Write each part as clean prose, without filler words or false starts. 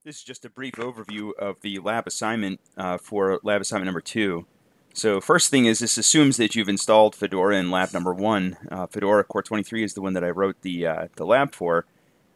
This is just a brief overview of the lab assignment for lab assignment number 2. So first thing is this assumes that you've installed Fedora in lab number 1. Fedora Core 23 is the one that I wrote the lab for.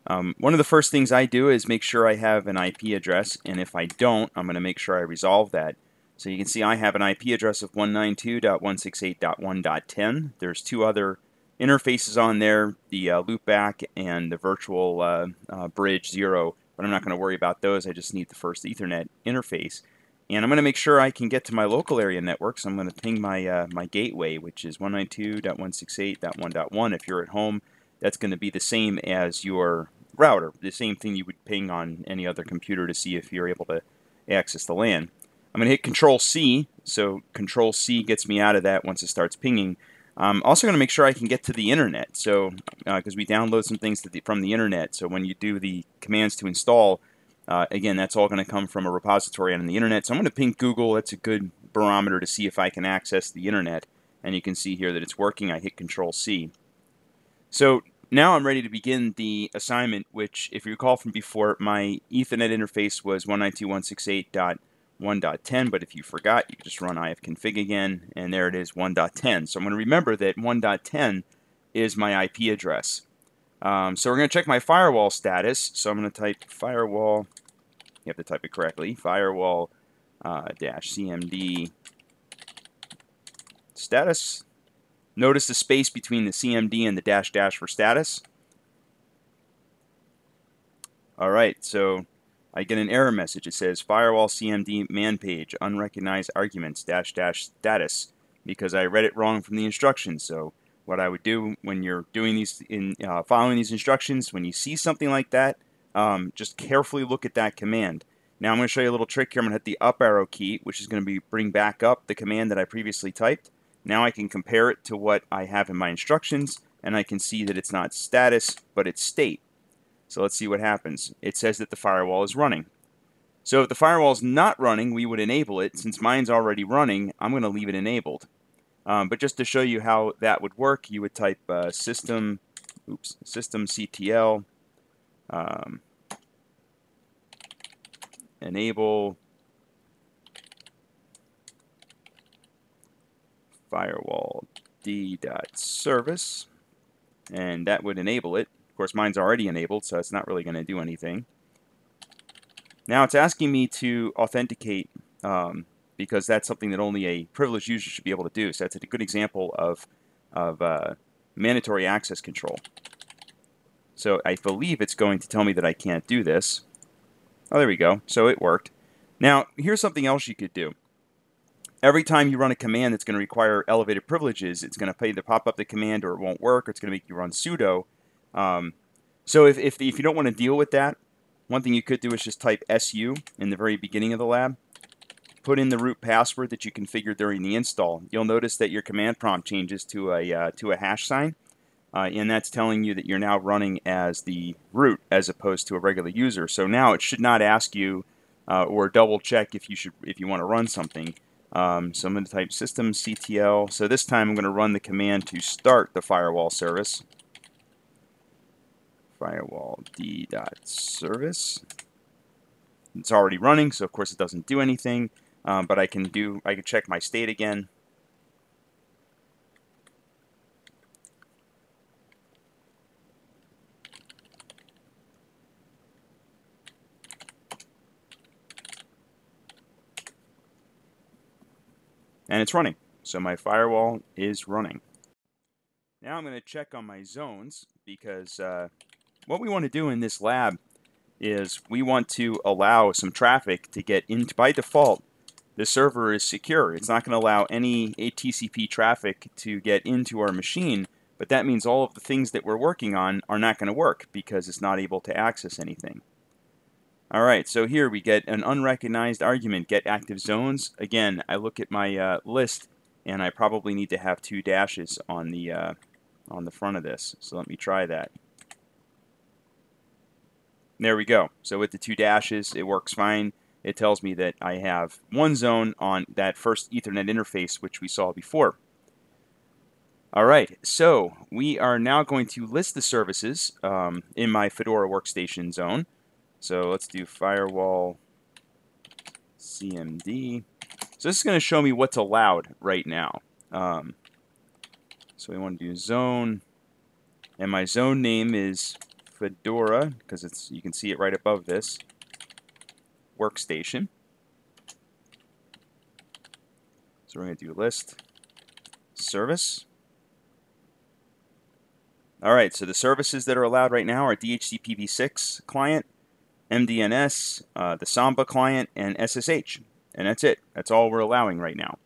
One of the first things I do is make sure I have an IP address, and if I don't, I'm going to make sure I resolve that. So you can see I have an IP address of 192.168.1.10. There's two other interfaces on there, the loopback and the virtual bridge 0, but I'm not going to worry about those. I just need the first Ethernet interface. And I'm going to make sure I can get to my local area network, so I'm going to ping my, my gateway, which is 192.168.1.1. If you're at home, that's going to be the same as your router, the same thing you would ping on any other computer to see if you're able to access the LAN. I'm going to hit Control-C, so Control-C gets me out of that once it starts pinging. I'm also going to make sure I can get to the internet, so because we download some things from the internet, so when you do the commands to install, again, that's all going to come from a repository on the internet. So I'm going to ping Google. That's a good barometer to see if I can access the internet, and you can see here that it's working. I hit Control-C. So now I'm ready to begin the assignment, which, if you recall from before, my Ethernet interface was 192.168.1.10, but if you forgot, you can just run ifconfig again, and there it is, 1.10. So I'm going to remember that 1.10 is my IP address. So we're going to check my firewall status. So I'm going to type firewall, you have to type it correctly, firewall -cmd status. Notice the space between the CMD and the -- for status. Alright, so I get an error message. It says firewall CMD man page, unrecognized arguments, -- status, because I read it wrong from the instructions. So what I would do when you're doing these, following these instructions, when you see something like that, just carefully look at that command. Now I'm going to show you a little trick here. I'm going to hit the up arrow key, which is going to bring back up the command that I previously typed. Now I can compare it to what I have in my instructions, and I can see that it's not status, but it's state. So let's see what happens. It says that the firewall is running. So if the firewall is not running, we would enable it. Since mine's already running, I'm going to leave it enabled. But just to show you how that would work, you would type systemctl enable firewall d.service, and that would enable it. Of course, mine's already enabled, so it's not really going to do anything. Now it's asking me to authenticate because that's something that only a privileged user should be able to do. So that's a good example of mandatory access control. So I believe it's going to tell me that I can't do this. Oh, there we go. So it worked. Now, here's something else you could do. Every time you run a command that's going to require elevated privileges, it's going to either pop up the command or it won't work, or it's going to make you run sudo. So if you don't want to deal with that, one thing you could do is just type su in the very beginning of the lab. Put in the root password that you configured during the install. You'll notice that your command prompt changes to a hash sign, and that's telling you that you're now running as the root as opposed to a regular user. So now it should not ask you or double check if you want to run something. So I'm going to type systemctl. So this time I'm going to run the command to start the firewall service. Firewall d.service. It's already running, so of course it doesn't do anything. But I can check my state again. And it's running. So my firewall is running. Now I'm going to check on my zones, because what we want to do in this lab is we want to allow some traffic to get into. By default, the server is secure. It's not going to allow any TCP traffic to get into our machine, but that means all of the things that we're working on are not going to work because it's not able to access anything. Alright, so here we get an unrecognized argument, get active zones. Again, I look at my list, and I probably need to have 2 dashes on the front of this. So let me try that. There we go. So with the 2 dashes, it works fine. It tells me that I have 1 zone on that first Ethernet interface, which we saw before. Alright, so we are now going to list the services in my Fedora workstation zone. So let's do firewall CMD. So this is going to show me what's allowed right now. So we want to do zone, and my zone name is Fedora, because you can see it right above this, workstation. So we're going to do list service. All right, so the services that are allowed right now are DHCP v6 client, MDNS, the Samba client, and SSH. And that's it. That's all we're allowing right now.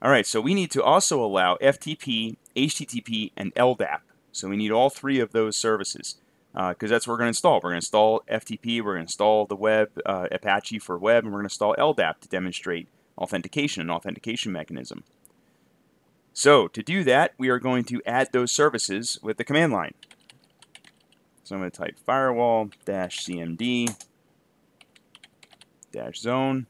All right, so we need to also allow FTP, HTTP, and LDAP. So we need all three of those services because that's what we're going to install. We're going to install FTP, we're going to install the web, Apache for web, and we're going to install LDAP to demonstrate authentication and authentication mechanism. So to do that, we are going to add those services with the command line. So I'm going to type firewall -cmd -zone.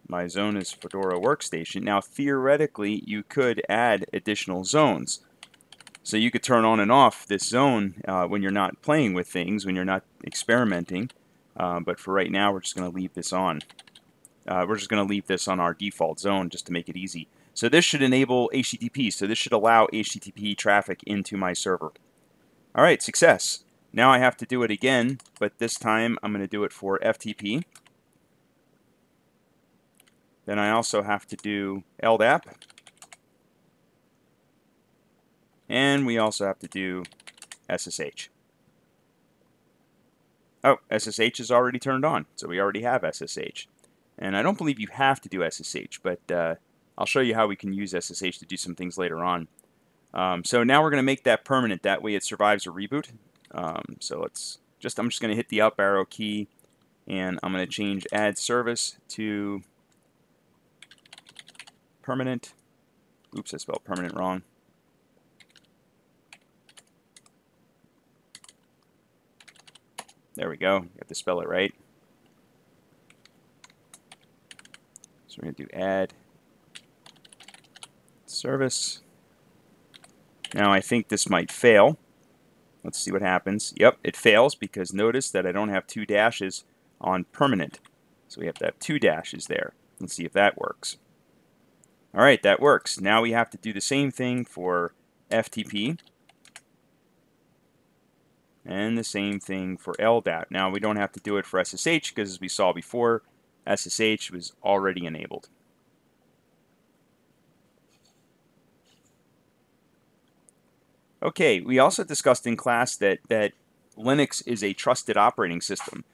My zone is Fedora Workstation. Now, theoretically, you could add additional zones. So you could turn on and off this zone when you're not playing with things, when you're not experimenting. But for right now, we're just going to leave this on. We're just going to leave this on our default zone just to make it easy. So this should enable HTTP. So this should allow HTTP traffic into my server. All right, success. Now I have to do it again, but this time I'm going to do it for FTP. Then I also have to do LDAP. And we also have to do SSH. Oh, SSH is already turned on, so we already have SSH. And I don't believe you have to do SSH, but I'll show you how we can use SSH to do some things later on. So now we're going to make that permanent. That way it survives a reboot. So I'm just going to hit the up arrow key, and I'm going to change add service to permanent. Oops, I spelled permanent wrong. There we go. You have to spell it right. So we're going to do add service. Now I think this might fail. Let's see what happens. Yep, it fails because notice that I don't have 2 dashes on permanent. So we have to have 2 dashes there. Let's see if that works. All right, that works. Now we have to do the same thing for FTP and the same thing for LDAP. Now we don't have to do it for SSH because as we saw before, SSH was already enabled. Okay, we also discussed in class that Linux is a trusted operating system.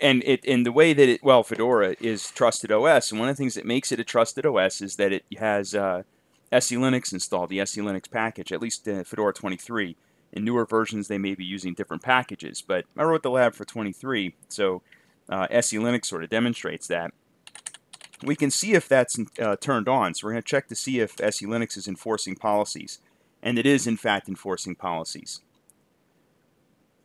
And in the way that Fedora is trusted OS, and one of the things that makes it a trusted OS is that it has SE Linux installed, the SE Linux package, at least in Fedora 23. In newer versions, they may be using different packages, but I wrote the lab for 23, so SE Linux sort of demonstrates that. We can see if that's turned on, so we're going to check to see if SE Linux is enforcing policies, and it is in fact enforcing policies.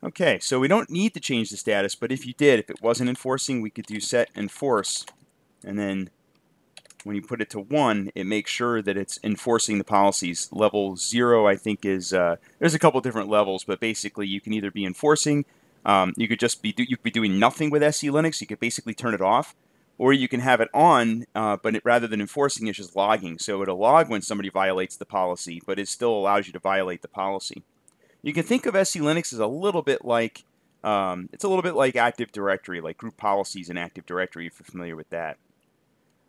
Okay, so we don't need to change the status, but if you did, if it wasn't enforcing, we could do set enforce, and then when you put it to 1, it makes sure that it's enforcing the policies. Level 0, I think, is there's a couple different levels, but basically you can either be enforcing, you could be doing nothing with SE Linux, you could basically turn it off, or you can have it on, but rather than enforcing, it's just logging. So it'll log when somebody violates the policy, but it still allows you to violate the policy. You can think of SE Linux as a little bit like, it's a little bit like Active Directory, like group policies in Active Directory, if you're familiar with that.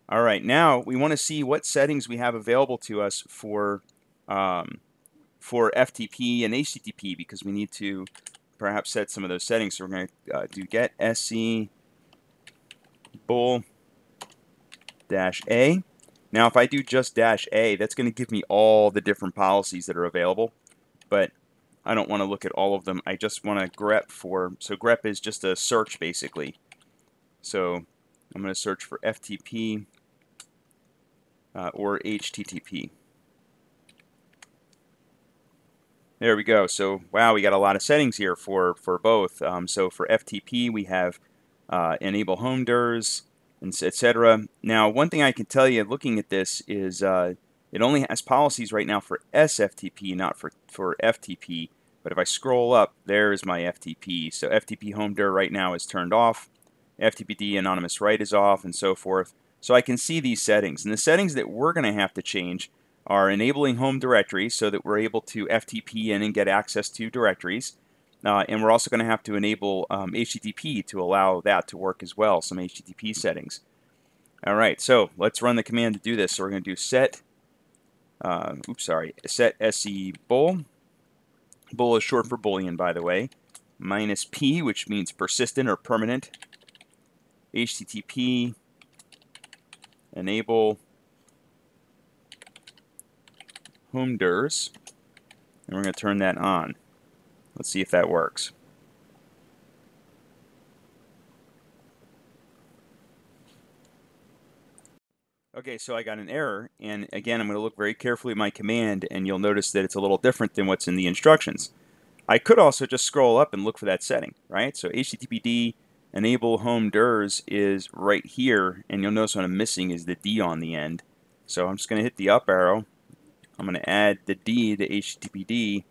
All right, now we want to see what settings we have available to us for FTP and HTTP because we need to perhaps set some of those settings. So we're going to do get SE bool -A. Now, if I do just -A, that's going to give me all the different policies that are available, but I don't want to look at all of them. I just want to grep for, so grep is just a search basically. So I'm going to search for FTP or HTTP. There we go. So wow, we got a lot of settings here for both. So for FTP we have enable home DIRs, etc. Now one thing I can tell you looking at this is It only has policies right now for SFTP, not for FTP. But if I scroll up, there's my FTP. So FTP home dir right now is turned off. FTPD anonymous write is off, and so forth. So I can see these settings. And the settings that we're going to have to change are enabling home directories so that we're able to FTP in and get access to directories. And we're also going to have to enable HTTP to allow that to work as well, some HTTP settings. All right, so let's run the command to do this. So we're going to do set se bool. Bool is short for Boolean, by the way. Minus P, which means persistent or permanent. HTTP enable home dirs. And we're going to turn that on. Let's see if that works. Okay, so I got an error, and again, I'm going to look very carefully at my command, and you'll notice that it's a little different than what's in the instructions. I could also just scroll up and look for that setting, right? So HTTPD enable home dirs is right here, and you'll notice what I'm missing is the D on the end. So I'm just going to hit the up arrow. I'm going to add the D to HTTPD,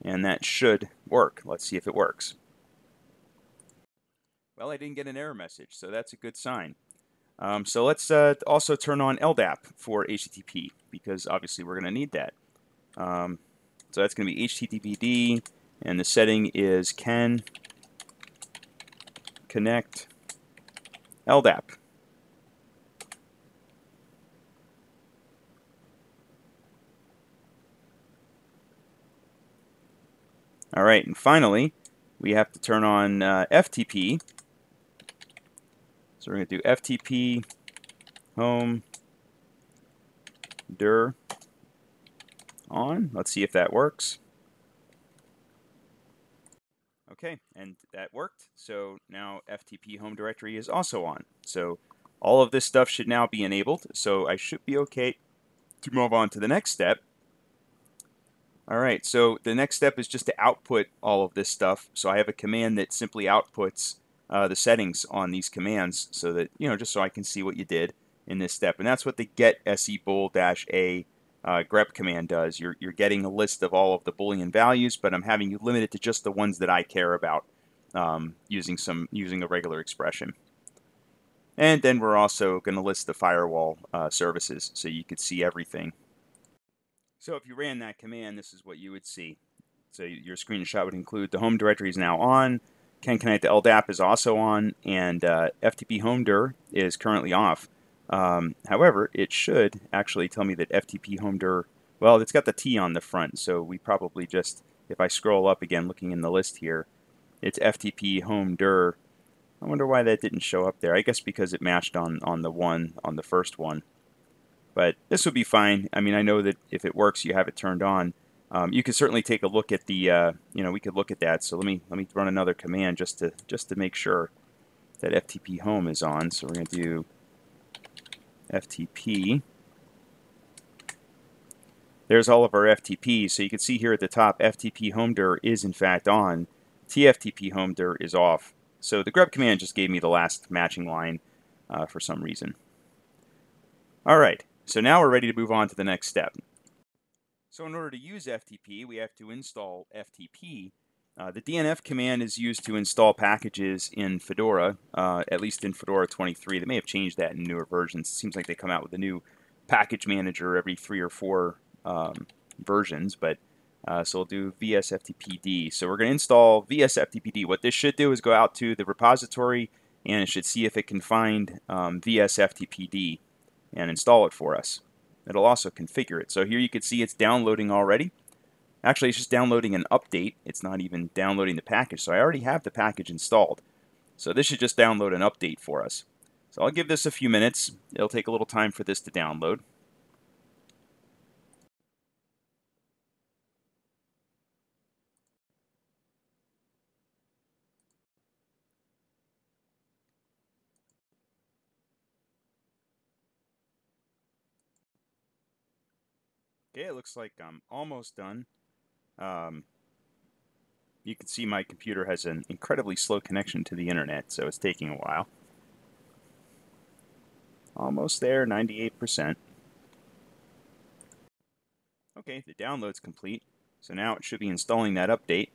and that should work. Let's see if it works. Well, I didn't get an error message, so that's a good sign. So let's also turn on LDAP for HTTP, because obviously we're going to need that. So that's going to be HTTPD, and the setting is can connect LDAP. All right, and finally, we have to turn on FTP. So we're going to do FTP home dir on. Let's see if that works. Okay, and that worked. So now FTP home directory is also on. So all of this stuff should now be enabled. So I should be okay to move on to the next step. All right, so the next step is just to output all of this stuff. So I have a command that simply outputs the settings on these commands so that, just so I can see what you did in this step. And that's what the get se bool-a grep command does. You're getting a list of all of the Boolean values, but I'm having you limit it to just the ones that I care about using a regular expression. And then we're also going to list the firewall services so you could see everything. So if you ran that command, this is what you would see. So your screenshot would include the home directory is now on, can connect to LDAP is also on, and FTP home dir is currently off. However, it should actually tell me that FTP home dir, well, it's got the T on the front, so we probably just, if I scroll up again looking in the list here, it's FTP home dir. I wonder why that didn't show up there. I guess because it matched on the first one. But this would be fine. I mean, I know that if it works, you have it turned on. You could certainly take a look at the, we could look at that. So let me run another command just to make sure that FTP home is on. So we're going to do FTP. There's all of our FTPs. So you can see here at the top, FTP home dir is in fact on. TFTP home dir is off. So the grep command just gave me the last matching line for some reason. All right. So now we're ready to move on to the next step. So in order to use FTP, we have to install FTP. The DNF command is used to install packages in Fedora, at least in Fedora 23. They may have changed that in newer versions. It seems like they come out with a new package manager every 3 or 4 versions. But so we'll do VSFTPD. So we're going to install VSFTPD. What this should do is go out to the repository, and it should see if it can find VSFTPD and install it for us. It'll also configure it. So here you can see it's downloading already. Actually, it's just downloading an update. It's not even downloading the package. So I already have the package installed. So this should just download an update for us. So I'll give this a few minutes. It'll take a little time for this to download. Okay, it looks like I'm almost done. You can see my computer has an incredibly slow connection to the internet, so it's taking a while. Almost there, 98%. Okay, the download's complete. So now it should be installing that update.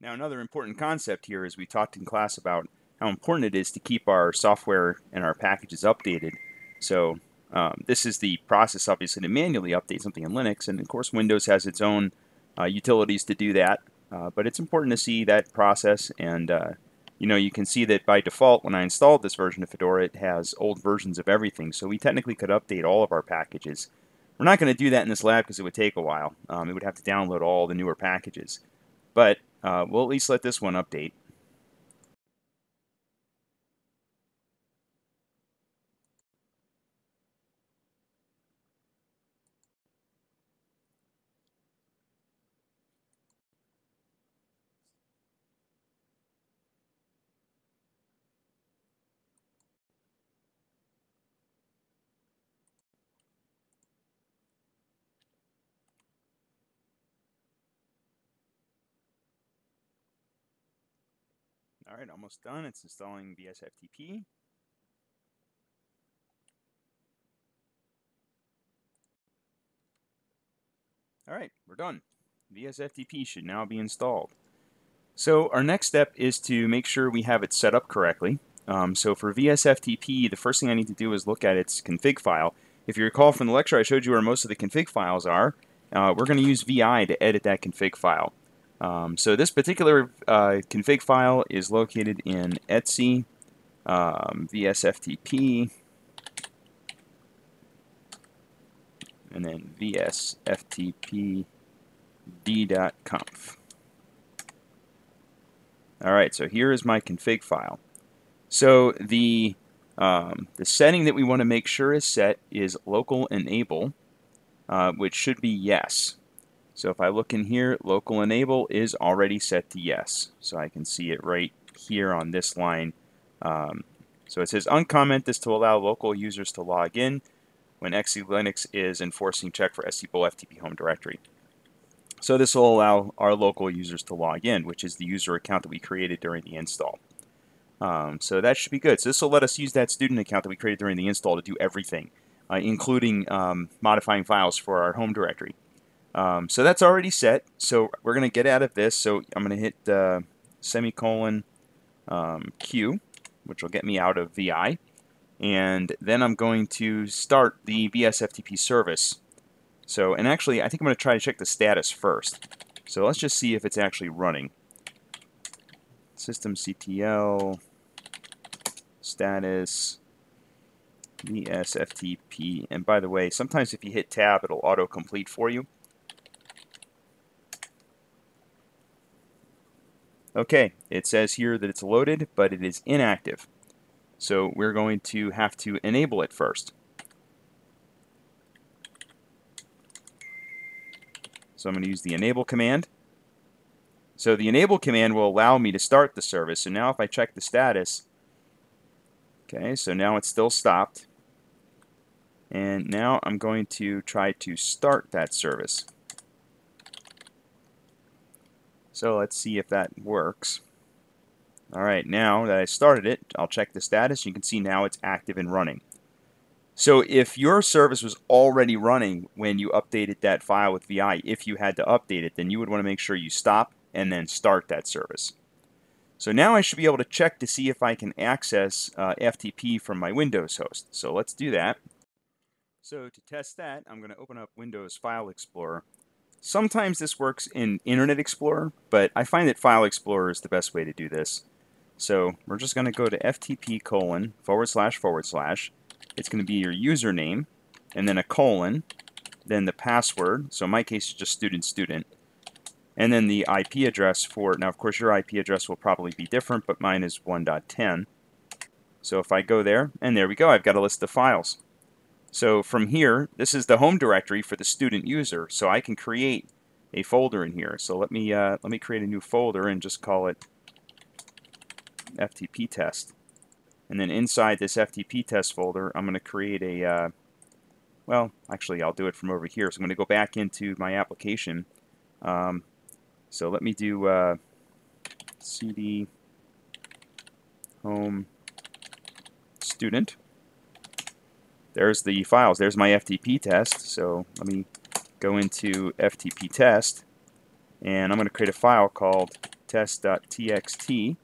Now another important concept here is we talked in class about how important it is to keep our software and our packages updated. So this is the process, obviously, to manually update something in Linux, and of course Windows has its own utilities to do that, but it's important to see that process, and you can see that by default when I installed this version of Fedora it has old versions of everything, so we technically could update all of our packages. We're not going to do that in this lab because it would take a while. It would have to download all the newer packages, but we'll at least let this one update. All right, almost done. It's installing VSFTP. All right, we're done. VSFTP should now be installed. So our next step is to make sure we have it set up correctly. So for VSFTP, the first thing I need to do is look at its config file. If you recall from the lecture, I showed you where most of the config files are. We're going to use VI to edit that config file. So this particular config file is located in etc VSFTP, and then VSFTP d.conf. Alright, so here is my config file. So the setting that we want to make sure is set is local enable, which should be yes. So if I look in here, local enable is already set to yes. So I can see it right here on this line. So it says uncomment this to allow local users to log in when XE Linux is enforcing check for sftp home directory. So this will allow our local users to log in, which is the user account that we created during the install. So that should be good. So this will let us use that student account that we created during the install to do everything, including modifying files for our home directory. So that's already set. So we're going to get out of this. So I'm going to hit semicolon Q, which will get me out of VI. And then I'm going to start the VSFTP service. So, and actually, I think I'm going to try to check the status first. So let's just see if it's actually running. Systemctl status VSFTP. And by the way, sometimes if you hit tab, it'll autocomplete for you. Okay, it says here that it's loaded, but it is inactive. So we're going to have to enable it first. So I'm going to use the enable command. So the enable command will allow me to start the service. So now if I check the status, okay, so now it's still stopped. And now I'm going to try to start that service. So let's see if that works. Alright, now that I started it, I'll check the status. You can see now it's active and running. So if your service was already running when you updated that file with VI, if you had to update it, then you would want to make sure you stop and then start that service. So now I should be able to check to see if I can access FTP from my Windows host. So let's do that. So to test that, I'm going to open up Windows File Explorer. Sometimes this works in Internet Explorer, but I find that File Explorer is the best way to do this. So we're just going to go to ftp:// It's going to be your username, and then a colon, then the password. So in my case, it's just student, and then the IP address for it. Now, of course, your IP address will probably be different, but mine is 1.10. So if I go there, and there we go, I've got a list of files. So from here, this is the home directory for the student user. So I can create a folder in here. So let me create a new folder and just call it FTP test. And then inside this FTP test folder, I'm going to create a, well, actually, I'll do it from over here. So I'm going to go back into my application. So let me do cd home student. there's the files. There's my FTP test. So let me go into FTP test, and I'm going to create a file called test.txt.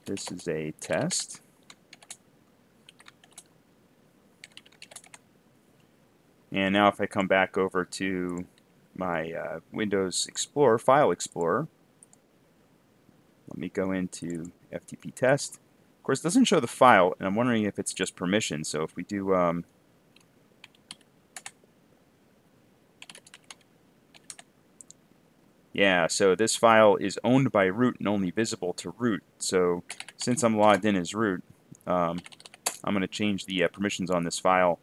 This is a test. And now if I come back over to my Windows Explorer, File Explorer, let me go into FTP test. Of course, it doesn't show the file, and I'm wondering if it's just permission. So if we do yeah, so this file is owned by root and only visible to root. So since I'm logged in as root, I'm going to change the permissions on this file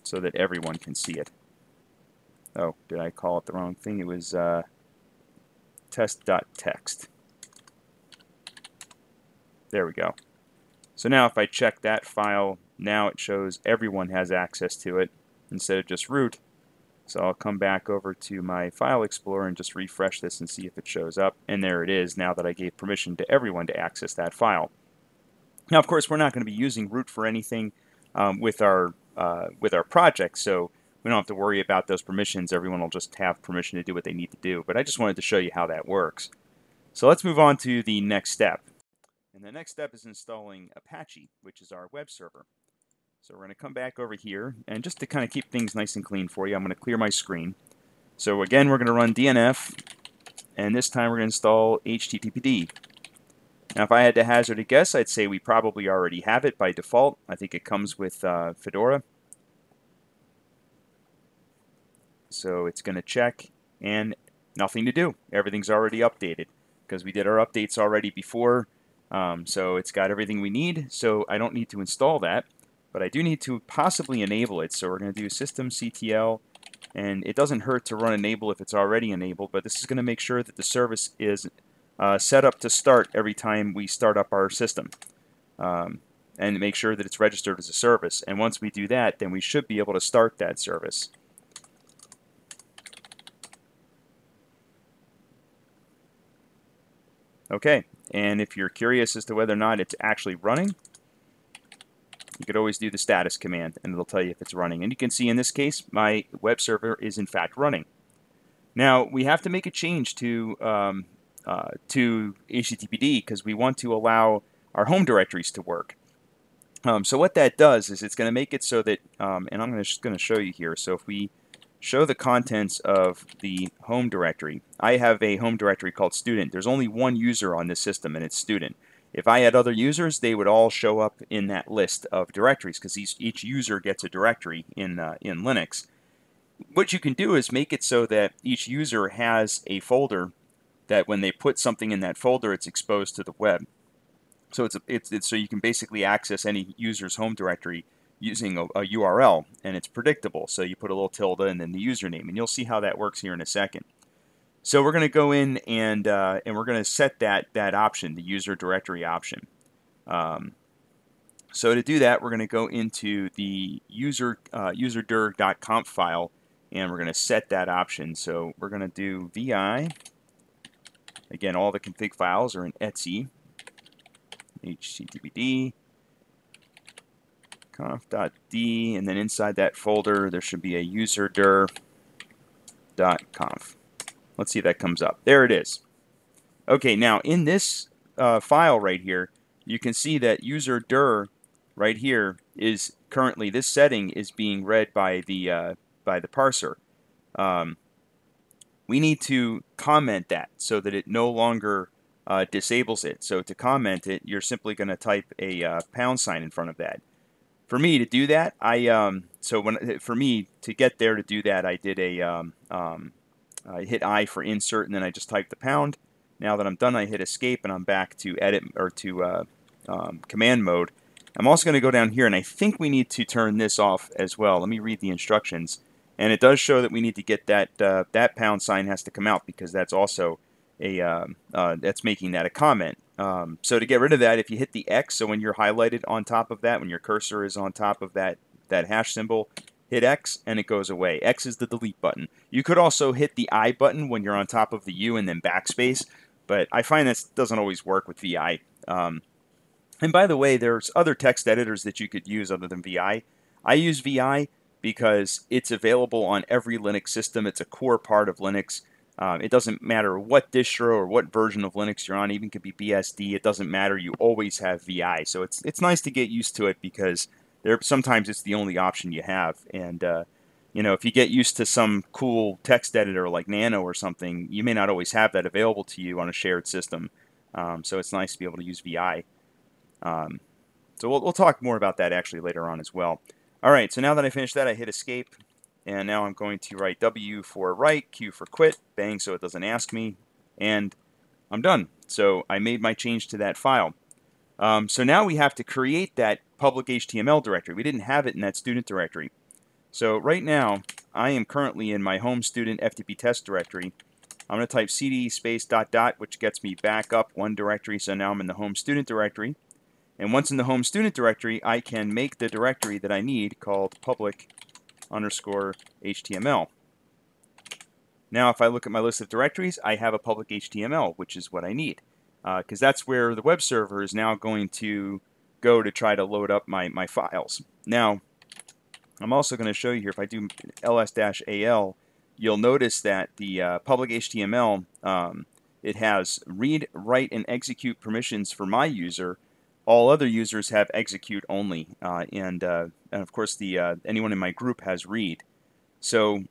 so that everyone can see it. Oh, did I call it the wrong thing? It was test.txt. There we go. So now if I check that file, now it shows everyone has access to it instead of just root. So I'll come back over to my File Explorer and just refresh this and see if it shows up. And there it is, now that I gave permission to everyone to access that file. Now, of course, we're not going to be using root for anything with our project, so we don't have to worry about those permissions. Everyone will just have permission to do what they need to do. But I just wanted to show you how that works. So let's move on to the next step. And the next step is installing Apache, which is our web server. So we're going to come back over here, and just to kind of keep things nice and clean for you, I'm going to clear my screen. So again, we're going to run DNF, and this time we're going to install HTTPD. Now if I had to hazard a guess, I'd say we probably already have it by default. I think it comes with Fedora. So it's going to check, and nothing to do. Everything's already updated because we did our updates already before. So it's got everything we need, so I don't need to install that. But I do need to possibly enable it, so we're going to do systemctl, and it doesn't hurt to run enable if it's already enabled, but this is going to make sure that the service is set up to start every time we start up our system, and make sure that it's registered as a service. And once we do that, then we should be able to start that service. Okay, and if you're curious as to whether or not it's actually running, you could always do the status command, and it'll tell you if it's running. And you can see in this case, my web server is in fact running. Now, we have to make a change to HTTPD because we want to allow our home directories to work. So what that does is it's going to make it so that, and I'm just going to show you here. So if we show the contents of the home directory, I have a home directory called student. There's only one user on this system, and it's student. If I had other users, they would all show up in that list of directories because each user gets a directory in Linux. What you can do is make it so that each user has a folder that when they put something in that folder, it's exposed to the web. So it's so you can basically access any user's home directory using a URL, and it's predictable. So you put a little tilde and then the username, and you'll see how that works here in a second. So we're going to go in and we're going to set that option, the user directory option. So to do that, we're going to go into the userdir.conf file, and we're going to set that option. So we're going to do vi. Again, all the config files are in etc. httpd conf.d, and then inside that folder there should be a userdir.conf. Let's see if that comes up. There it is. Okay, now in this file right here, you can see that userdir right here is currently, this setting is being read by the parser. We need to comment that so that it no longer disables it. So to comment it, you're simply going to type a pound sign in front of that. For me to do that, for me to get there to do that, I did I hit I for insert, and then I just typed the pound. Now that I'm done, I hit escape, and I'm back to edit or to command mode. I'm also going to go down here, and I think we need to turn this off as well. Let me read the instructions, and it does show that we need to get that that pound sign has to come out because that's also a that's making that a comment. So to get rid of that, if you hit the X, so when you're highlighted on top of that, when your cursor is on top of that hash symbol, hit X and it goes away. X is the delete button. You could also hit the I button when you're on top of the U and then backspace, but I find that doesn't always work with VI. And And by the way, there's other text editors that you could use other than VI. I use VI because it's available on every Linux system. It's a core part of Linux. It doesn't matter what distro or what version of Linux you're on. Even could be BSD. It doesn't matter. You always have VI. So it's nice to get used to it because sometimes it's the only option you have. And you know, if you get used to some cool text editor like Nano or something, you may not always have that available to you on a shared system. So it's nice to be able to use VI. So we'll talk more about that actually later on as well. All right, so now that I finished that, I hit escape, and now I'm going to write W for write, Q for quit, bang, so it doesn't ask me, and I'm done. So I made my change to that file. So now we have to create that public HTML directory. We didn't have it in that student directory. So right now, I am currently in my home student FTP test directory. I'm going to type cd space ... which gets me back up one directory, so now I'm in the home student directory. And once in the home student directory, I can make the directory that I need called public_HTML. Now, if I look at my list of directories, I have a public HTML, which is what I need, because that's where the web server is now going to go to try to load up my files. Now, I'm also going to show you here, if I do ls-al, you'll notice that the public HTML, it has read, write, and execute permissions for my user. All other users have execute only, and of course anyone in my group has read. So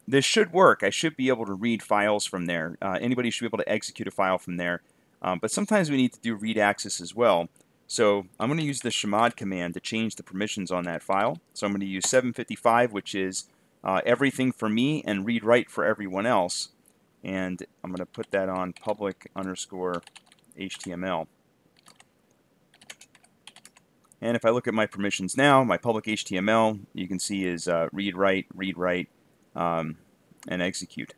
this should work. I should be able to read files from there. Anybody should be able to execute a file from there. But sometimes we need to do read access as well. So I'm going to use the chmod command to change the permissions on that file. So I'm going to use 755, which is everything for me, and read write for everyone else. And I'm going to put that on public_HTML. And if I look at my permissions now, my public HTML, you can see is read write, and execute.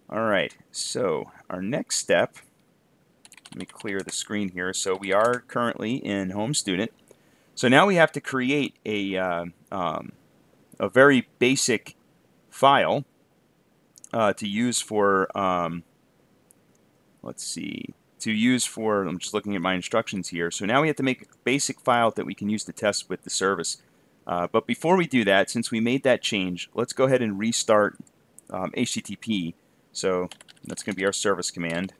All right, so our next step, let me clear the screen here. So we are currently in home student. So now we have to create a very basic file to use for, let's see, I'm just looking at my instructions here. So now we have to make a basic file that we can use to test with the service. But before we do that, since we made that change, let's go ahead and restart HTTP. So that's going to be our service command.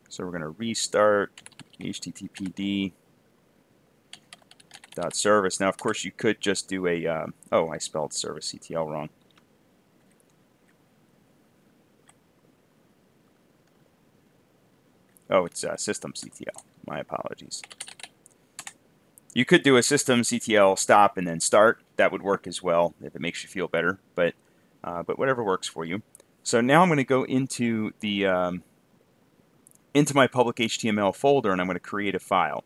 So we're going to restart httpd.service. Now, of course, you could just do a, oh, I spelled service CTL wrong. Oh, it's systemctl. My apologies. You could do a systemctl stop and then start. That would work as well if it makes you feel better. But whatever works for you. So now I'm going to go into the into my public HTML folder, and I'm going to create a file.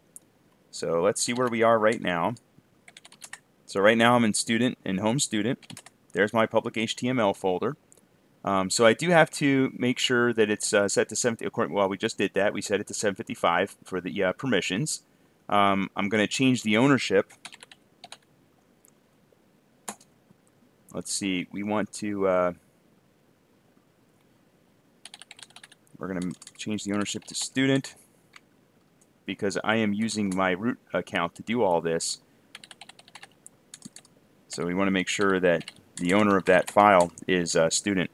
So let's see where we are right now. So right now I'm in home student. There's my public HTML folder. So I do have to make sure that it's set to 70. Well, we just did that. We set it to 755 for the permissions. I'm going to change the ownership. Let's see. We want to. We're going to change the ownership to student because I am using my root account to do all this. So we want to make sure that the owner of that file is student.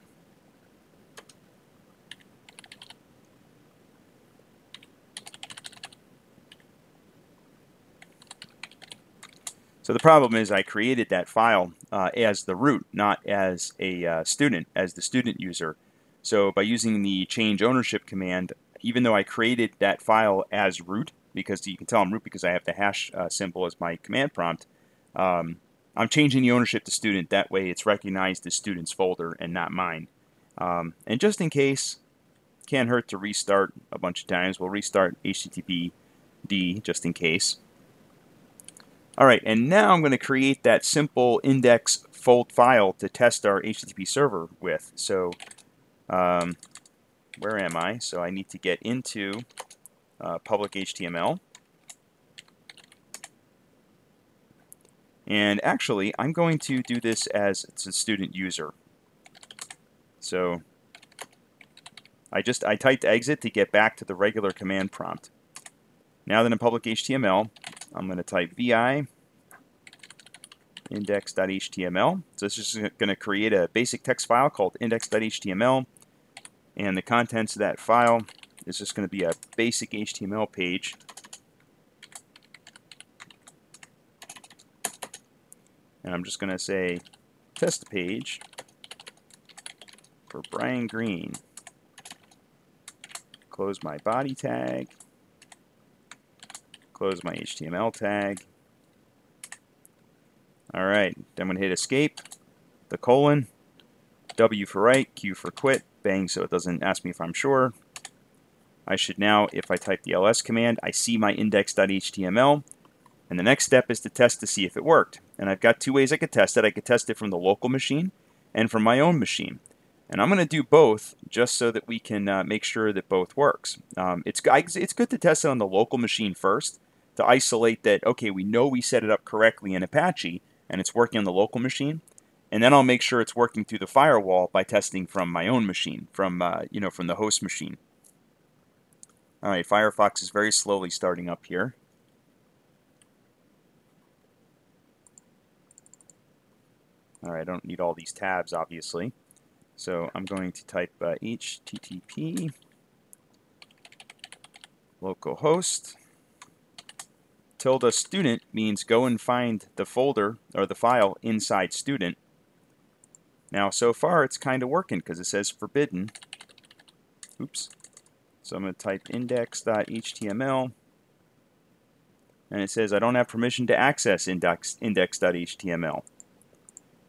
So the problem is I created that file as the root, not as a student, as the student user. So by using the change ownership command, even though I created that file as root, because you can tell I'm root because I have the hash symbol as my command prompt, I'm changing the ownership to student. That way it's recognized as student's folder and not mine. And just in case, can't hurt to restart a bunch of times. We'll restart HTTPD just in case. All right, and now I'm going to create that simple index fold file to test our HTTP server with. So where am I? So I need to get into public HTML. And actually, I'm going to do this as it's a student user. So I typed exit to get back to the regular command prompt. Now that in public HTML, I'm going to type vi index.html. So this is going to create a basic text file called index.html, and the contents of that file is just going to be a basic HTML page. And I'm just going to say test page for Brian Green. Close my body tag. Close my HTML tag. Alright, then I'm going to hit escape, the colon, W for write, Q for quit, bang, so it doesn't ask me if I'm sure. I should now, if I type the ls command, I see my index.html, and the next step is to test to see if it worked. And I've got two ways I could test it. I could test it from the local machine and from my own machine. And I'm going to do both just so that we can make sure that both works. It's good to test it on the local machine first to isolate that, okay, we know we set it up correctly in Apache and it's working on the local machine. And then I'll make sure it's working through the firewall by testing from my own machine, from from the host machine. All right, Firefox is very slowly starting up here. All right, I don't need all these tabs, obviously. So I'm going to type http localhost tilde student means go and find the folder or the file inside student. Now, so far it's kind of working because it says forbidden. Oops. So I'm going to type index.html, and it says I don't have permission to access index.html.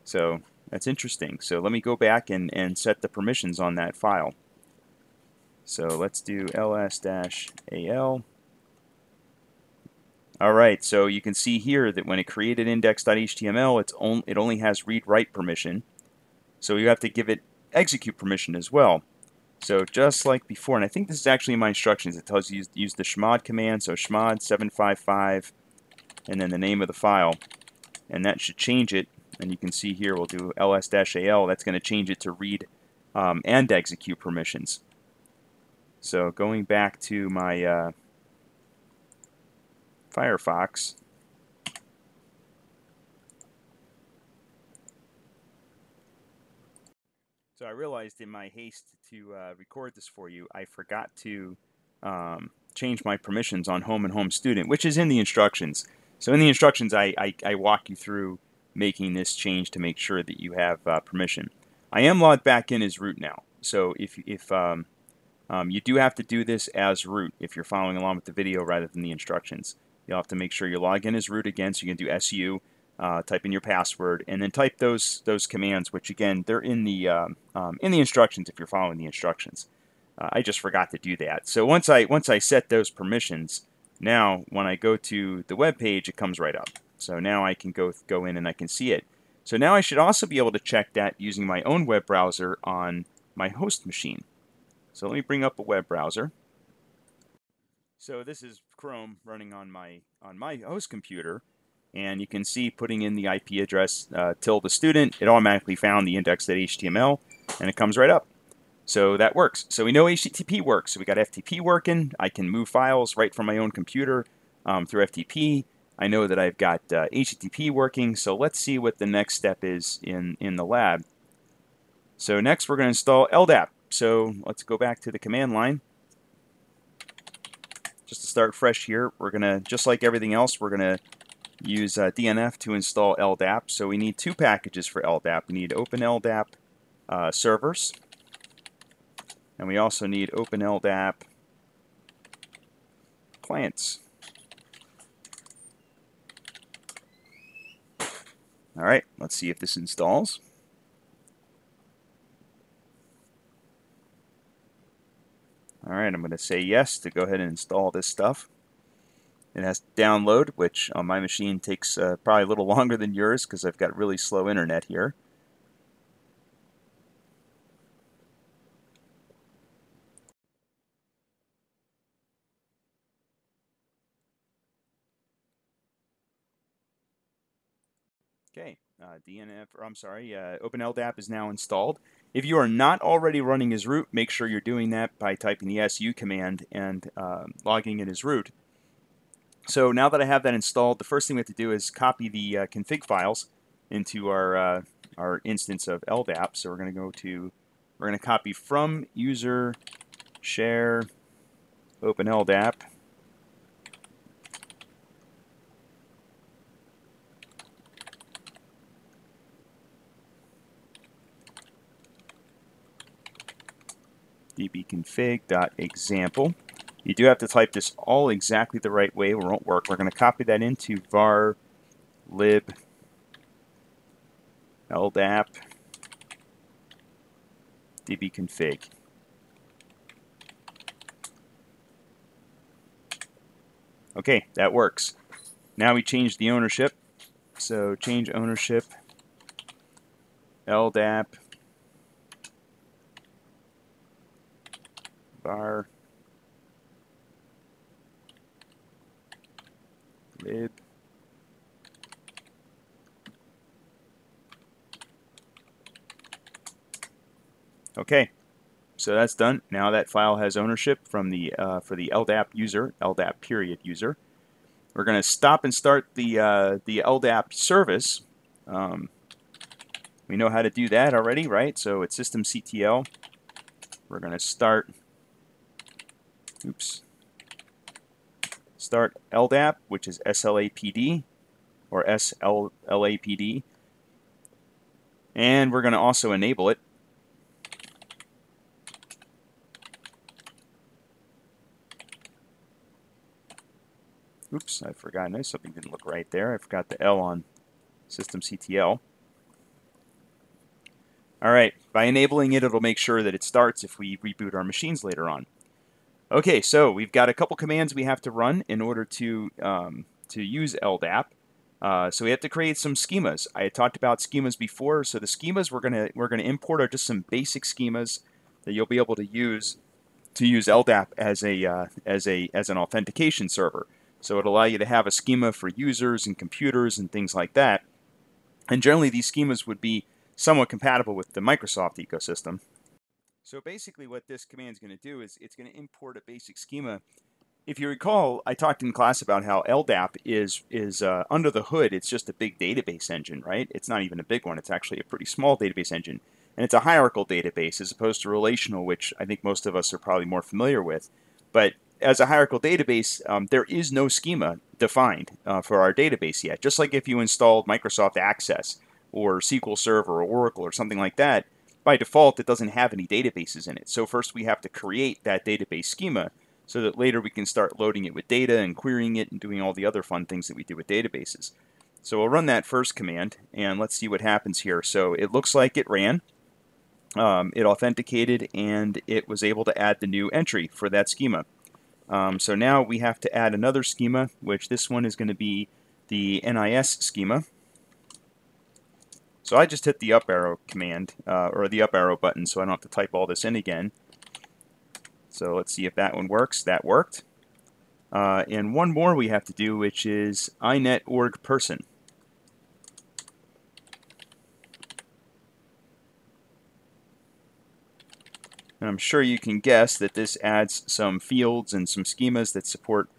So that's interesting. So let me go back and set the permissions on that file. So let's do ls-al. Alright, so you can see here that when it created index.html, it only has read-write permission. So you have to give it execute permission as well. So just like before, and I think this is actually in my instructions, it tells you to use the chmod command, so chmod 755, and then the name of the file. And that should change it. And you can see here we'll do ls-al. That's going to change it to read and execute permissions. So going back to my Firefox, so I realized in my haste to record this for you, I forgot to change my permissions on home and home student, which is in the instructions. So in the instructions, I walk you through making this change to make sure that you have permission. I am logged back in as root now. So if you do have to do this as root if you're following along with the video rather than the instructions. You'll have to make sure you log in as root again, so you can do su, type in your password, and then type those commands, which again they're in the instructions if you're following the instructions. I just forgot to do that. So once I set those permissions, now when I go to the web page, it comes right up. So now I can go in and I can see it. So now I should also be able to check that using my own web browser on my host machine. So let me bring up a web browser. So this is Chrome running on my host computer, and you can see putting in the IP address tilde student, it automatically found the index.html, and it comes right up. So that works. So we know HTTP works. So we got FTP working. I can move files right from my own computer through FTP. I know that I've got HTTP working. So let's see what the next step is in the lab. So next we're going to install LDAP. So let's go back to the command line. Just to start fresh here, we're going to, just like everything else, we're going to use DNF to install LDAP. So we need two packages for LDAP. We need OpenLDAP servers, and we also need OpenLDAP clients. All right, let's see if this installs. All right, I'm going to say yes to go ahead and install this stuff. It has to download, which on my machine takes probably a little longer than yours because I've got really slow internet here. Okay, Open LDAP is now installed. If you are not already running as root, make sure you're doing that by typing the su command and logging in as root. So now that I have that installed, the first thing we have to do is copy the config files into our instance of LDAP. So we're going to copy from user share open LDAP. dbconfig.example. You do have to type this all exactly the right way or it won't work. We're going to copy that into var lib LDAP dbconfig. Okay, that works. Now we change the ownership. So change ownership LDAP var lib okay, so that's done. Now that file has ownership from the for the LDAP user, LDAP period user. We're going to stop and start the LDAP service. We know how to do that already, right? So it's systemctl. We're going to start LDAP, which is slapd or slapd, and we're going to also enable it. Oops, I forgot. No, something didn't look right there. I forgot the L on systemctl. All right, by enabling it, it'll make sure that it starts if we reboot our machines later on. Okay, so we've got a couple commands we have to run in order to use LDAP. So we have to create some schemas. I had talked about schemas before. So the schemas we're gonna import are just some basic schemas that you'll be able to use LDAP as an authentication server. So it'll allow you to have a schema for users and computers and things like that. And generally, these schemas would be somewhat compatible with the Microsoft ecosystem. So basically what this command is going to do is it's going to import a basic schema. If you recall, I talked in class about how LDAP is under the hood, it's just a big database engine, right? It's not even a big one. It's actually a pretty small database engine. And it's a hierarchical database as opposed to relational, which I think most of us are probably more familiar with. But as a hierarchical database, there is no schema defined for our database yet. Just like if you installed Microsoft Access or SQL Server or Oracle or something like that, by default, it doesn't have any databases in it. So first we have to create that database schema so that later we can start loading it with data and querying it and doing all the other fun things that we do with databases. So we'll run that first command and let's see what happens here. So it looks like it ran. It authenticated and it was able to add the new entry for that schema. So now we have to add another schema, which this one is going to be the NIS schema. So I just hit the up arrow command, or the up arrow button, so I don't have to type all this in again. So let's see if that one works. That worked. And one more we have to do, which is inet.org person. And I'm sure you can guess that this adds some fields and some schemas that support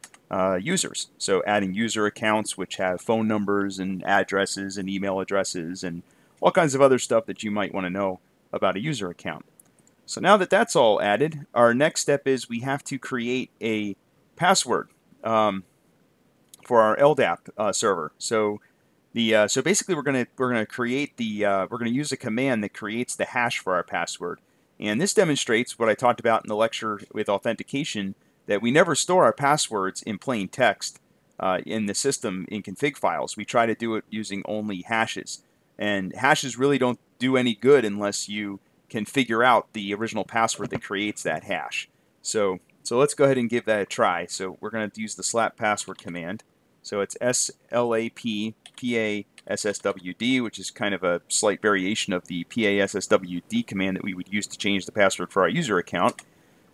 users. So adding user accounts which have phone numbers and addresses and email addresses and all kinds of other stuff that you might want to know about a user account. So now that that's all added, our next step is we have to create a password for our LDAP server. So so basically we're gonna create we're gonna use a command that creates the hash for our password. And this demonstrates what I talked about in the lecture with authentication, that we never store our passwords in plain text in the system in config files. We try to do it using only hashes. And hashes really don't do any good unless you can figure out the original password that creates that hash. So let's go ahead and give that a try. So we're going to use the slap password command. So it's slap PASSWD, which is kind of a slight variation of the PASSWD command that we would use to change the password for our user account.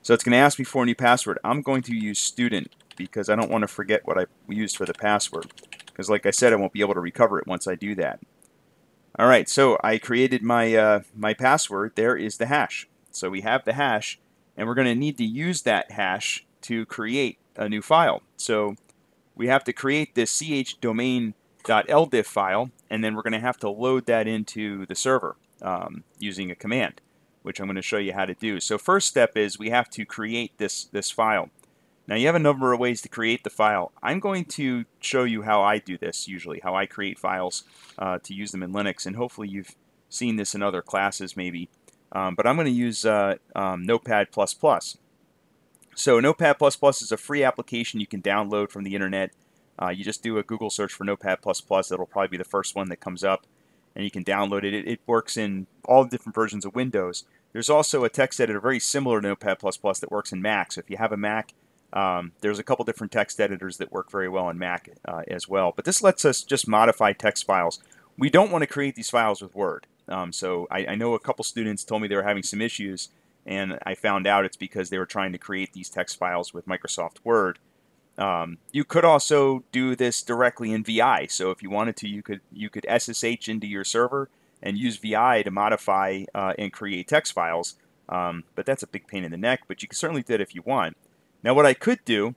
So it's going to ask me for a new password. I'm going to use student because I don't want to forget what I used for the password. Because like I said, I won't be able to recover it once I do that. All right, so I created my my password. There is the hash. So we have the hash, and we're going to need to use that hash to create a new file. So we have to create this chdomain.ldif file, and then we're going to have to load that into the server using a command, which I'm going to show you how to do. So first step is we have to create this file. Now you have a number of ways to create the file. I'm going to show you how I do this usually, how I create files to use them in Linux, and hopefully you've seen this in other classes maybe. But I'm going to use Notepad++. So Notepad++ is a free application you can download from the internet. You just do a Google search for Notepad++. That'll probably be the first one that comes up, and you can download it. It works in all different versions of Windows. There's also a text editor very similar to Notepad++ that works in Mac. So if you have a Mac, there's a couple different text editors that work very well in Mac as well. But this lets us just modify text files. We don't want to create these files with Word. So I know a couple students told me they were having some issues, and I found out it's because they were trying to create these text files with Microsoft Word. You could also do this directly in VI. So if you wanted to, you could SSH into your server and use VI to modify and create text files. But that's a big pain in the neck, but you can certainly do it if you want. Now what I could do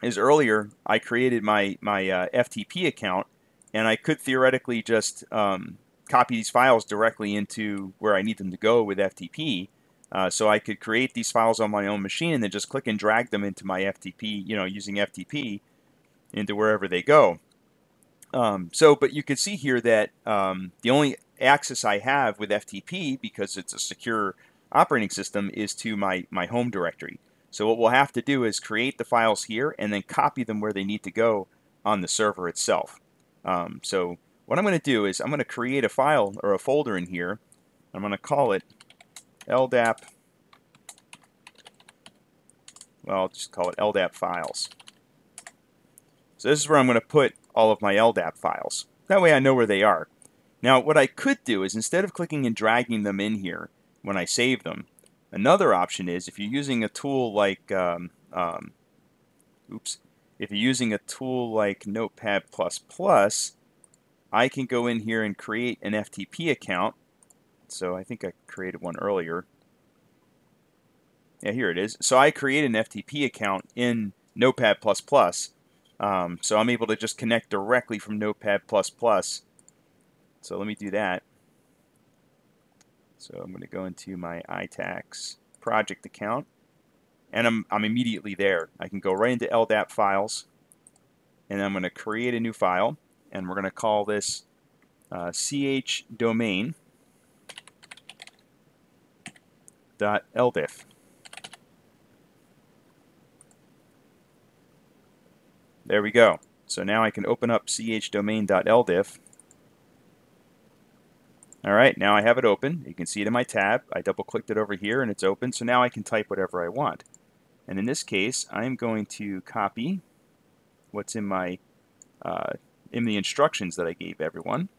is earlier I created my FTP account, and I could theoretically just copy these files directly into where I need them to go with FTP. So I could create these files on my own machine and then just click and drag them into my FTP, using FTP into wherever they go. But you can see here that the only access I have with FTP, because it's a secure operating system, is to my home directory. So what we'll have to do is create the files here and then copy them where they need to go on the server itself. So what I'm going to do is I'm going to create a file or a folder in here. I'm going to call it LDAP. Well, I'll just call it LDAP files. So this is where I'm going to put all of my LDAP files. That way I know where they are. Now what I could do is, instead of clicking and dragging them in here when I save them, another option is, if you're using a tool like if you're using a tool like Notepad++, I can go in here and create an FTP account. So I think I created one earlier. Yeah, here it is. So I created an FTP account in Notepad++. So I'm able to just connect directly from Notepad++. So let me do that. So I'm going to go into my iTax project account, and I'm immediately there. I can go right into LDAP files, and I'm going to create a new file, and we're going to call this chdomain.ldif. There we go. So now I can open up chdomain.ldif. Alright, now I have it open. You can see it in my tab. I double-clicked it over here and it's open, so now I can type whatever I want. And in this case, I'm going to copy what's in my in the instructions that I gave everyone.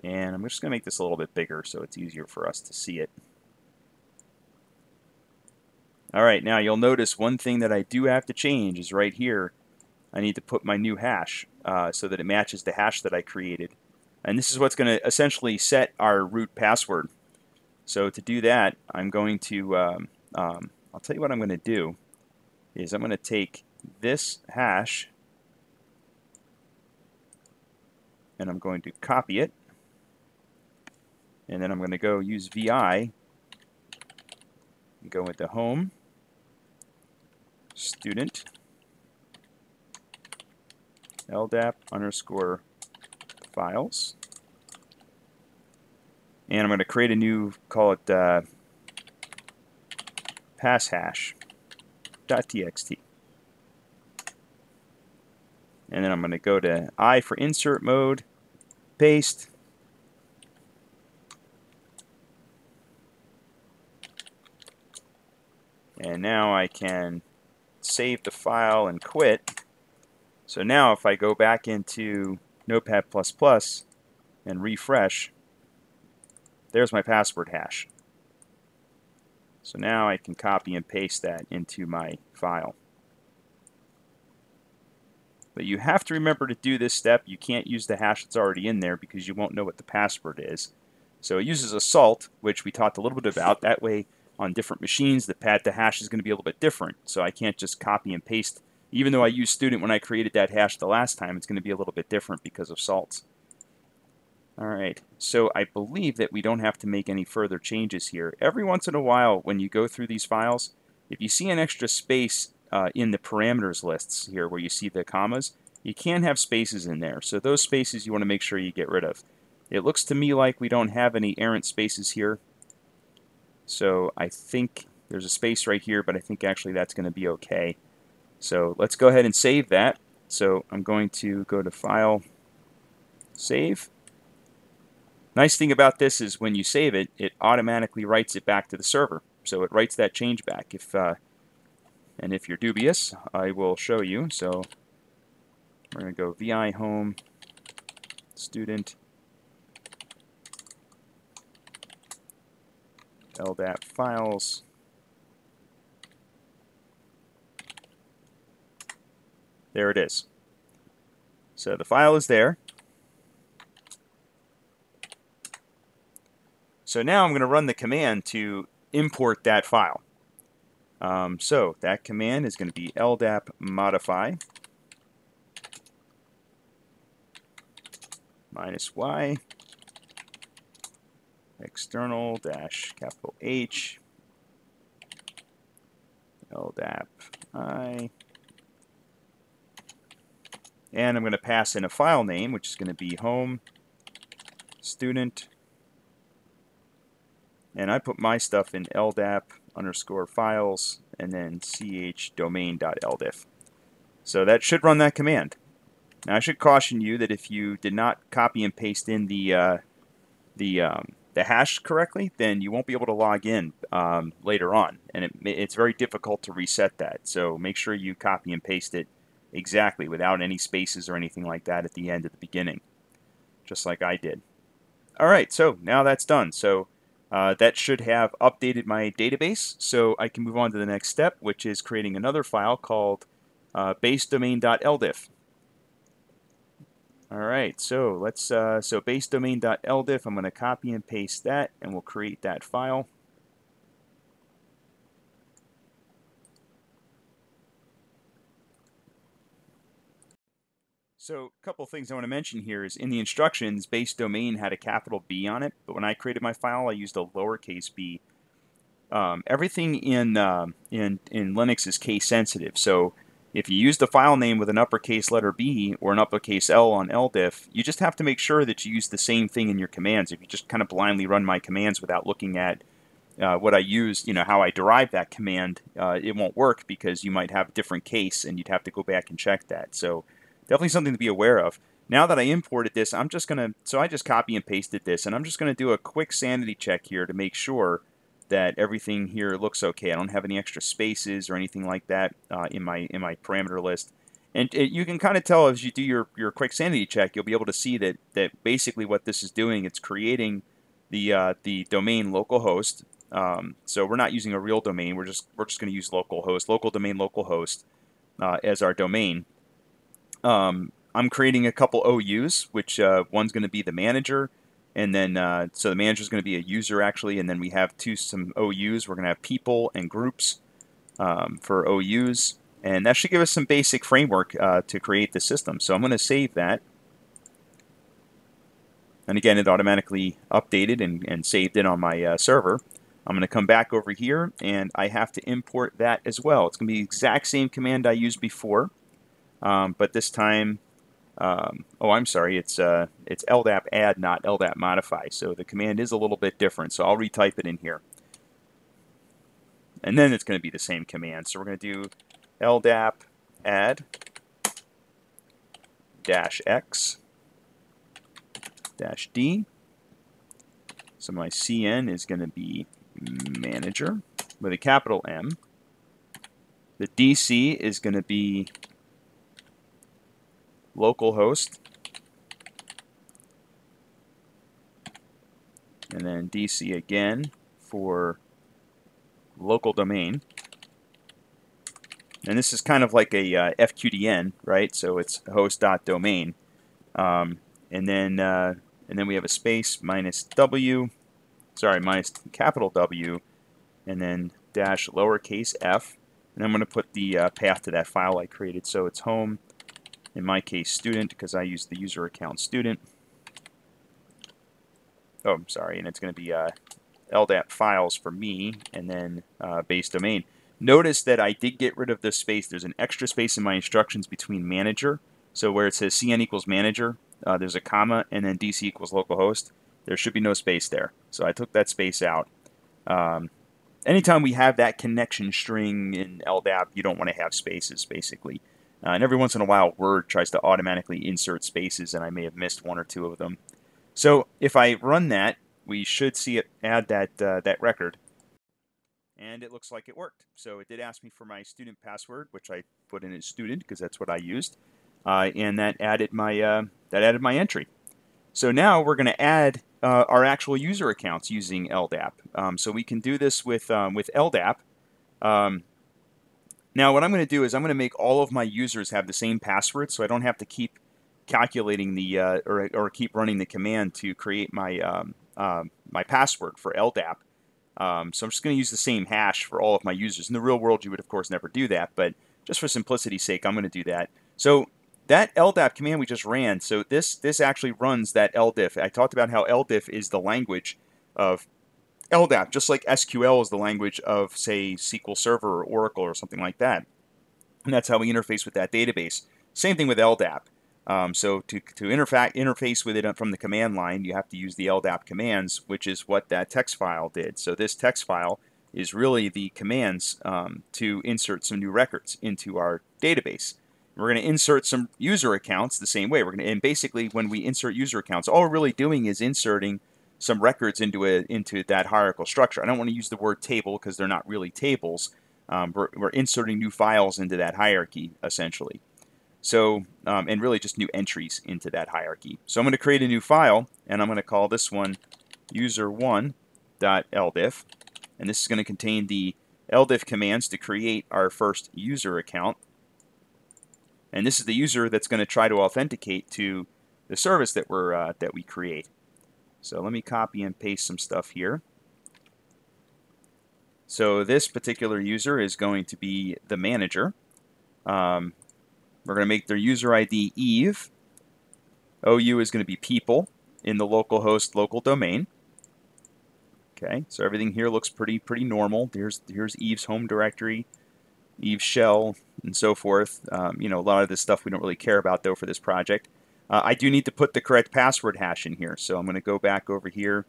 And I'm just going to make this a little bit bigger so it's easier for us to see it. Alright, now you'll notice one thing that I do have to change is right here. I need to put my new hash so that it matches the hash that I created. And this is what's going to essentially set our root password. So to do that, I'm going to, I'll tell you what I'm going to do, is I'm going to take this hash and I'm going to copy it. And then I'm going to go use VI and go into home, student, LDAP_files. And I'm going to create a new, call it passhash.txt. And then I'm going to go to I for insert mode, paste. And now I can save the file and quit. So now if I go back into Notepad++ and refresh, there's my password hash. So now I can copy and paste that into my file. But you have to remember to do this step. You can't use the hash that's already in there because you won't know what the password is. So it uses a salt, which we talked a little bit about. That way, on different machines, the hash is going to be a little bit different. So I can't just copy and paste. Even though I used student when I created that hash the last time, it's going to be a little bit different because of salts. All right, so I believe that we don't have to make any further changes here. Every once in a while, when you go through these files, if you see an extra space in the parameters lists here where you see the commas, you can have spaces in there. So those spaces you want to make sure you get rid of. It looks to me like we don't have any errant spaces here. So I think there's a space right here, but I think actually that's going to be okay. So let's go ahead and save that. So I'm going to go to File, Save. Nice thing about this is when you save it, it automatically writes it back to the server. So it writes that change back. And if you're dubious, I will show you. So we're going to go VI home, student, LDAP files. There it is. So the file is there. So now I'm going to run the command to import that file. So that command is going to be LDAP modify -y external dash capital H LDAP I, and I'm going to pass in a file name, which is going to be home student, and I put my stuff in LDAP_files and then chdomain.ldiff. So that should run that command. Now I should caution you that if you did not copy and paste in the hash correctly, then you won't be able to log in later on, and it's very difficult to reset that. So make sure you copy and paste it exactly without any spaces or anything like that at the end at the beginning, just like I did. All right, so now that's done. So that should have updated my database, so I can move on to the next step, which is creating another file called basedomain.ldiff. All right, so let's so basedomain.ldiff. I'm going to copy and paste that, and we'll create that file. So a couple things I want to mention here is in the instructions, base domain had a capital B on it, but when I created my file, I used a lowercase b. Everything in Linux is case sensitive, so if you use the file name with an uppercase letter B or an uppercase L on LDIF, you just have to make sure that you use the same thing in your commands. If you just kind of blindly run my commands without looking at what I used, how I derived that command, it won't work because you might have a different case and you'd have to go back and check that. So definitely something to be aware of. Now that I imported this, I just copy and pasted this, and I'm just going to do a quick sanity check here to make sure that everything here looks okay. I don't have any extra spaces or anything like that in my parameter list. And you can kind of tell as you do your quick sanity check, you'll be able to see that basically what this is doing, it's creating the domain localhost. So we're not using a real domain. We're just going to use localhost, local domain localhost as our domain. I'm creating a couple OUs, which one's going to be the manager, and then so the manager is going to be a user actually, and then we have some OUs. We're going to have people and groups for OUs, and that should give us some basic framework to create the system. So I'm going to save that, and again, it automatically updated and saved it on my server. I'm going to come back over here, and I have to import that as well. It's going to be the exact same command I used before. But this time, oh, I'm sorry, it's LDAP add, not LDAP modify. So the command is a little bit different. So I'll retype it in here. And then it's going to be the same command. So we're going to do LDAP add -x -d. So my CN is going to be manager with a capital M. The DC is going to be localhost, and then DC again for local domain. And this is kind of like a FQDN, right? So it's host.domain. And then we have a space minus W, sorry, minus capital W, and then dash lowercase f. And I'm going to put the path to that file I created. So it's home, in my case student, because I use the user account student. Oh, I'm sorry, and it's going to be LDAP files for me, and then base domain. Notice that I did get rid of this space. There's an extra space in my instructions between manager. So where it says cn equals manager, there's a comma, and then dc equals localhost. There should be no space there. So I took that space out. Anytime we have that connection string in LDAP, you don't want to have spaces, basically. And every once in a while, Word tries to automatically insert spaces, and I may have missed one or two of them. So if I run that, we should see it add that record. And it looks like it worked. So it did ask me for my student password, which I put in as student because that's what I used. And that added my entry. So now we're going to add our actual user accounts using LDAP. So we can do this with LDAP. Now what I'm going to do is I'm going to make all of my users have the same password, so I don't have to keep calculating the or keep running the command to create my my password for LDAP. So I'm just going to use the same hash for all of my users. In the real world, you would of course never do that, but just for simplicity's sake, I'm going to do that. So that LDAP command we just ran, so this actually runs that LDIF. I talked about how LDIF is the language of LDAP, just like SQL is the language of, say, SQL Server or Oracle or something like that. And that's how we interface with that database. Same thing with LDAP. So to interface with it from the command line, you have to use the LDAP commands, which is what that text file did. So this text file is really the commands to insert some new records into our database. We're going to insert some user accounts the same way. And basically, when we insert user accounts, all we're really doing is inserting some records into that hierarchical structure. I don't want to use the word table because they're not really tables. We're inserting new files into that hierarchy, essentially. So, and really just new entries into that hierarchy. So I'm going to create a new file, and I'm going to call this one user1.ldif. And this is going to contain the ldif commands to create our first user account. And this is the user that's going to try to authenticate to the service that we create. So let me copy and paste some stuff here. So this particular user is going to be the manager. We're going to make their user ID Eve. OU is going to be people in the localhost local domain. Okay, so everything here looks pretty normal. Here's Eve's home directory, Eve's shell, and so forth. You know, a lot of this stuff we don't really care about though for this project. I do need to put the correct password hash in here, so I'm going to go back over here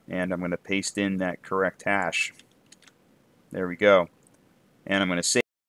and I'm going to paste in that correct hash. There we go. And I'm going to save.